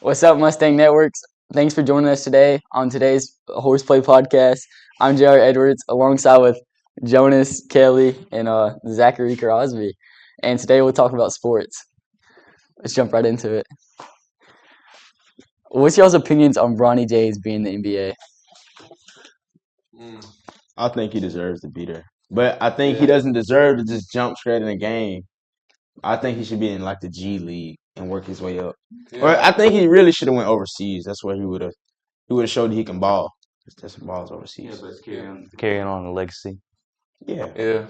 What's up, Mustang Networks? Thanks for joining us today on today's Horseplay podcast. I'm J.R. Edwards, alongside with Jonas, Kelley, and Zachary Crosby. And today we'll talk about sports. Let's jump right into it. What's y'all's opinions on Bronny James being in the NBA? I think he deserves to be there. But I think he doesn't deserve to just jump straight in the game. I think he should be in like the G League and work his way up. Or I think he really should have went overseas. That's where he would have showed that he can ball. There's some balls overseas. But it's carrying on the legacy. Yeah.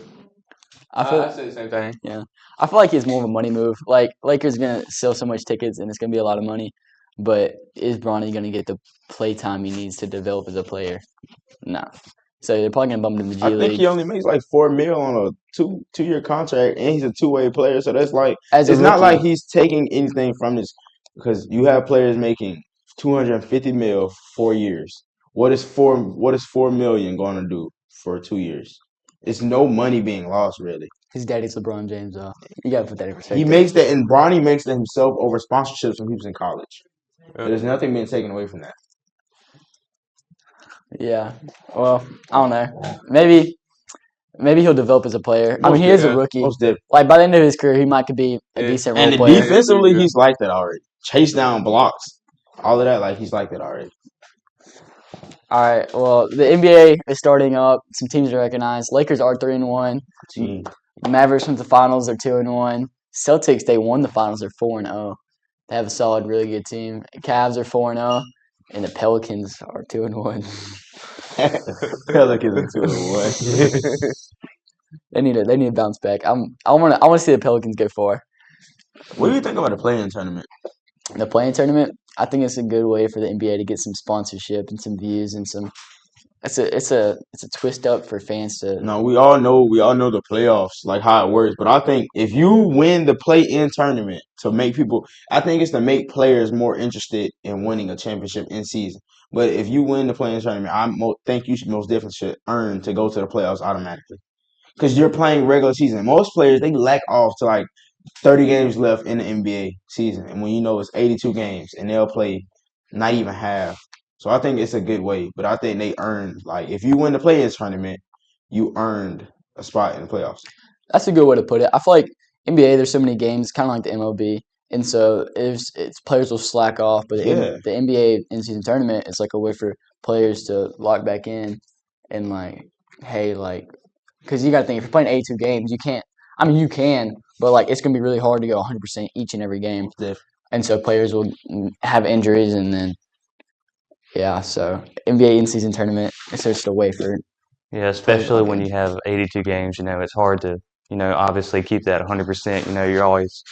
I say the same thing. Yeah, I feel like it's more of a money move. Like Lakers gonna sell so much tickets, and it's gonna be a lot of money. But is Bronny gonna get the play time he needs to develop as a player? No. So they're probably gonna bump him in the G I League. think he only makes like $4 million on a two-year contract, and he's a two-way player. So that's like As a it's not rookie. like he's taking anything from this because you have players making $250 million 4 years. What is $4 million going to do for 2 years? It's no money being lost really. His daddy's LeBron James, though. You gotta put that in perspective. He makes that, and Bronny makes that himself over sponsorships when he was in college. There's nothing being taken away from that. Yeah. Well, I don't know. Maybe he'll develop as a player. I mean, he is a rookie. Most definitely. Like by the end of his career, he might could be a decent role And player. defensively, he's like that already. Chase down blocks, all of that, like he's like that already. All right. Well, the NBA is starting up. Some teams are recognized. Lakers are 3-1. Gee. Mavericks went to the finals. They're 2-1. Celtics, they won the finals. They're 4-0. They have a solid, really good team. Cavs are 4-0, and the Pelicans are 2-1. Pelicans are 2-1. They need to bounce back. I want to see the Pelicans go far. What do you think about the play-in tournament? The play-in tournament, I think it's a good way for the NBA to get some sponsorship and some views and some. It's a twist up for fans to. No, we all know the playoffs, like how it works. But I think if you win the play-in tournament to make people, I think it's to make players more interested in winning a championship in season. But if you win the play-in tournament, think you should most definitely should earn to go to the playoffs automatically. Because you're playing regular season. Most players, they lack off to like 30 games left in the NBA season. And when you know it's 82 games and they'll play not even half. So I think it's a good way. But I think they earned, like, if you win the play-in tournament, you earned a spot in the playoffs. That's a good way to put it. I feel like NBA, there's so many games, kind of like the MLB. And so it's players will slack off. But the NBA in-season tournament, it's like a way for players to lock back in and, like, hey, like, because you got to think, if you're playing 82 games, you can't. I mean, you can, but like it's gonna be really hard to go 100% each and every game. And so players will have injuries, and then so NBA in-season tournament, it's just a way for. Yeah, especially when you have 82 games. It's hard to obviously keep that 100%. You're always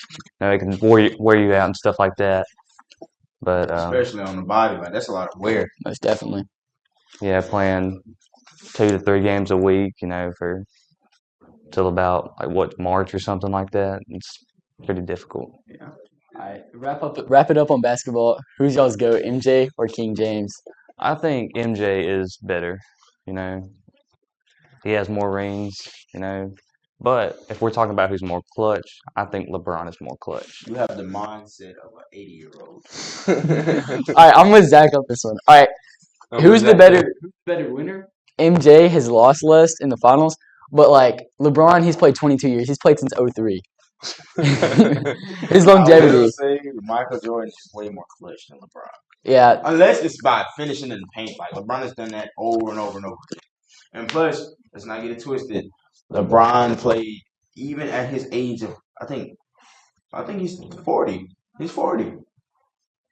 it can wear you out and stuff like that. But especially on the body, like that's a lot of wear. Most definitely. Yeah, playing 2 to 3 games a week, for till about March or something like that. It's pretty difficult. Yeah. All right, wrap it up on basketball. Who's y'all's GOAT, MJ or King James? I think MJ is better. He has more rings. But if we're talking about who's more clutch, I think LeBron is more clutch. You have the mindset of an 80-year-old. All right, I'm with Zach on this one. All right, who's the better winner? MJ has lost less in the finals, but like LeBron, he's played 22 years. He's played since 03. His longevity. I would say Michael Jordan is way more clutch than LeBron. Yeah. Unless it's by finishing in the paint. Like LeBron has done that over and over and over again. And plus, let's not get it twisted. LeBron played even at his age of I think he's 40. He's 40.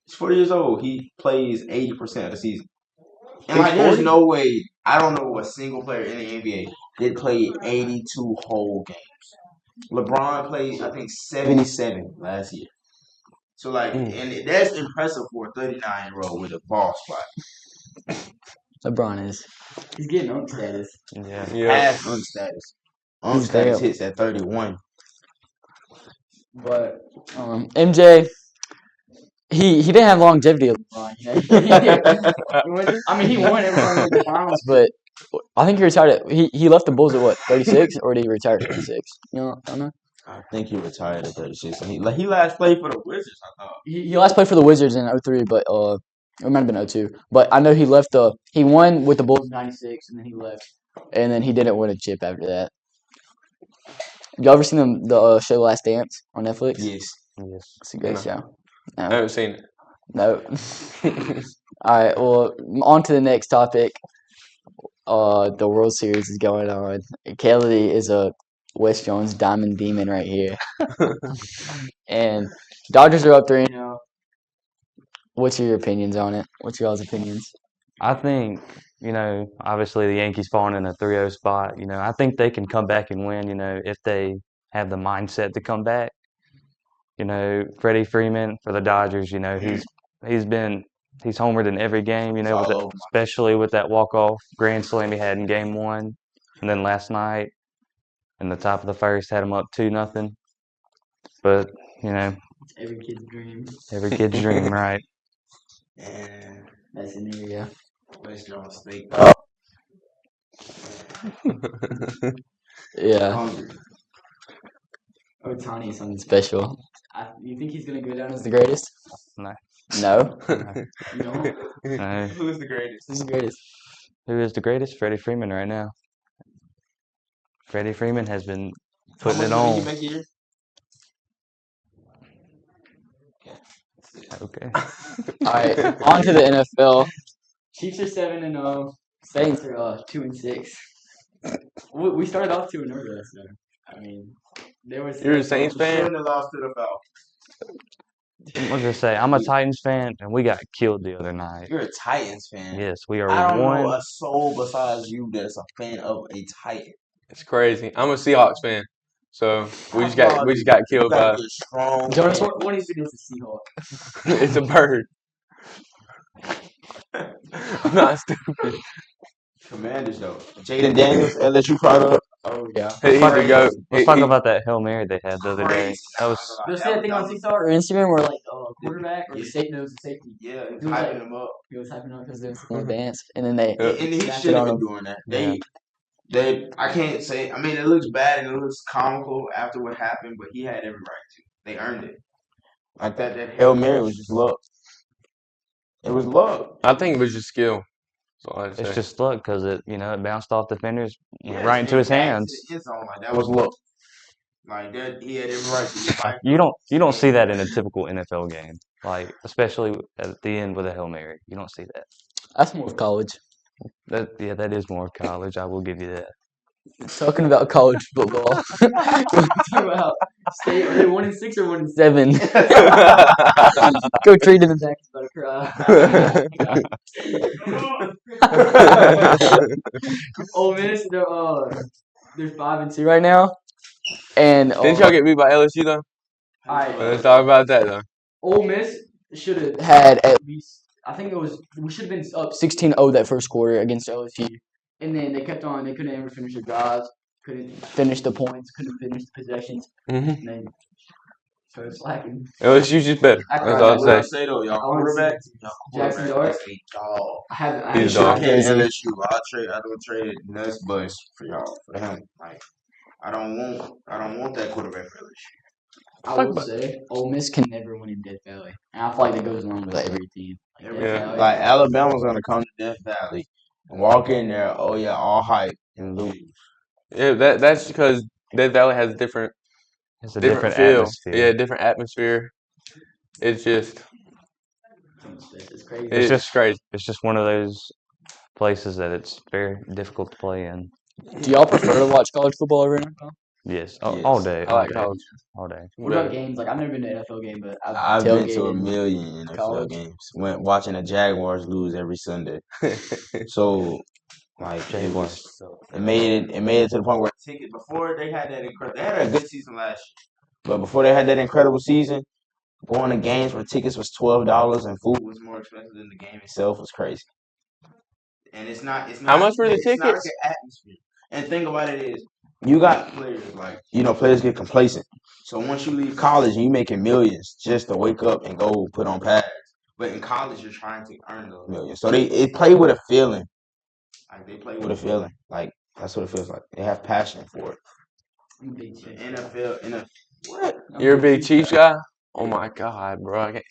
He's 40 years old. He plays 80% of the season. And like there's no way, I don't know a single player in the NBA that played 82 whole games. LeBron played, I think, 77 last year. So, like, and that's impressive for a 39-year-old with a ball spot. LeBron is. He's getting on status. Yeah. Past unstatus. Unstatus hits at 31. But MJ, he didn't have longevity of LeBron. I mean, he won everyone in the finals, but I think he retired he left the Bulls at what, 36, or did he retire at 36? I don't know. I think he retired at 36. And he last played for the Wizards, I thought. He last played for the Wizards in 03, but it might have been 02. But I know he left he won with the Bulls in 96, and then he left. And then he didn't win a chip after that. Y'all ever seen the show Last Dance on Netflix? Yes. It's a great show. No. I haven't seen it. No. All right, well, on to the next topic. The World Series is going on. Kelley is a West Jones Diamond Demon right here. And Dodgers are up 3-0. What's your opinions on it? What's y'all's opinions? I think, obviously the Yankees falling in a 3-0 spot. I think they can come back and win, if they have the mindset to come back. Freddie Freeman for the Dodgers, he's homered in every game, especially with that walk-off grand slam he had in Game 1. And then last night, in the top of the first, had him up 2-0. But, Every kid's dream. Every kid's dream, right? And that's an area. West Jones State. Yeah. Ohtani is something special. You think he's going to go down as the greatest? No. No? No. Who is the greatest? Who's the greatest? Who is the greatest? Freddie Freeman right now. Freddie Freeman has been putting it on. How much did he make a year? Okay. All right, on to the NFL. Chiefs are 7-0. Saints are 2-6. We started off 2-0 last time. I mean, there was. You're a Saints fan? Shouldn't have lost to the Falcons. I'm gonna say I'm a Titans fan, and we got killed the other night. You're a Titans fan. Yes, we are. I don't know a soul besides you that's a fan of a Titan. It's crazy. I'm a Seahawks fan, so we just got killed by. Jonas, what is it against the Seahawks? It's a bird. I'm not stupid. Commanders though. Jaden Daniels, LSU product. Oh yeah. He's a goat. Let's talk about that Hail Mary they had the other day. That was. There's that thing on TikTok or Instagram where like quarterback or the safety. Yeah, he was hyping him up. He was hyping up because there was a little dance, and then they. And he shouldn't have been doing that. I can't say. I mean, it looks bad and it looks comical after what happened, but he had every right to. They earned it. Like that Hail Mary was just luck. It was luck. I think it was just skill. It's just luck because it bounced off defenders right into his hands. Like that was luck. Like that, he had every right to. You don't see that in a typical NFL game, like especially at the end with a Hail Mary. You don't see that. That's more of college. That is more college. I will give you that. Talking about college football. Talking about state. Are they 1-6 or 1-7? Go trade in the back. He's about to cry. Ole Miss, they're 5-2 right now. And didn't y'all get beat by LSU though? Let's talk about that though. Ole Miss should have had at least. I think we should have been up 16-0 that first quarter against LSU. And then they kept on. They couldn't ever finish their drives. Couldn't finish the points. Couldn't finish the possessions. Mm-hmm. And then started slacking. LSU's just better. That's all I'll say. Y'all quarterback. Jackson Dart. He's a dog. LSU. I don't trade Nuts Bus for y'all for him. Like I don't want that quarterback for LSU. I will say Ole Miss can never win in Death Valley, and I feel like that goes along with every team. Like Alabama's gonna come to Death Valley. Walk in there, all hype and lose. Yeah, that's because Death Valley has a different feel. Atmosphere. Yeah, different atmosphere. It's just it's crazy. It's just crazy. It's just one of those places that it's very difficult to play in. Do y'all prefer to watch college football over NFL? Yes, all day. I like college all day. What about games? Like I've never been to an NFL game, but I've been to a million NFL games. Went watching the Jaguars lose every Sunday. So, like it made it to the point where tickets before they had that incredible. They had a good season last year, but before they had that incredible season, going to games where tickets was $12 and food was more expensive than the game itself was crazy. And it's not. How much were the tickets? It's not like an atmosphere. And the thing about it is, you got players players get complacent. So once you leave college and you making millions just to wake up and go put on pads. But in college, you're trying to earn those millions. So they play with a feeling. Like they play with a feeling. Like that's what it feels like. They have passion for it. Big Chiefs. NFL. What? You're a big Chiefs guy? Oh my God, bro! I can't.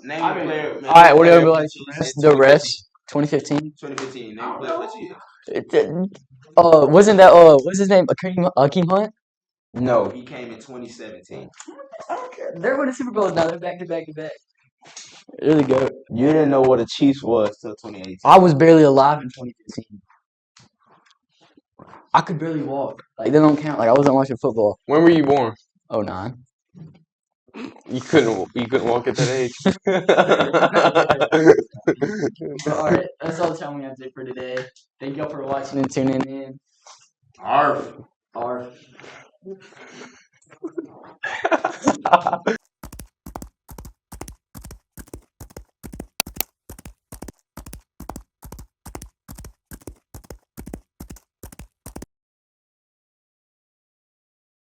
Name a player. All right, what do we like? The rest. refs. 2015. 2015. Name a player for Chiefs. Wasn't that what's his name? Akeem Hunt? No, he came in 2017. I don't care. They're winning Super Bowls now. They're back to back to back. Really good. You didn't know what a Chiefs was till 2018. I was barely alive in 2015. I could barely walk. Like they don't count. Like I wasn't watching football. When were you born? 09. You couldn't walk at that age. All right, that's all the time we have to for today. Thank y'all for watching and tuning in. Arf. Arf.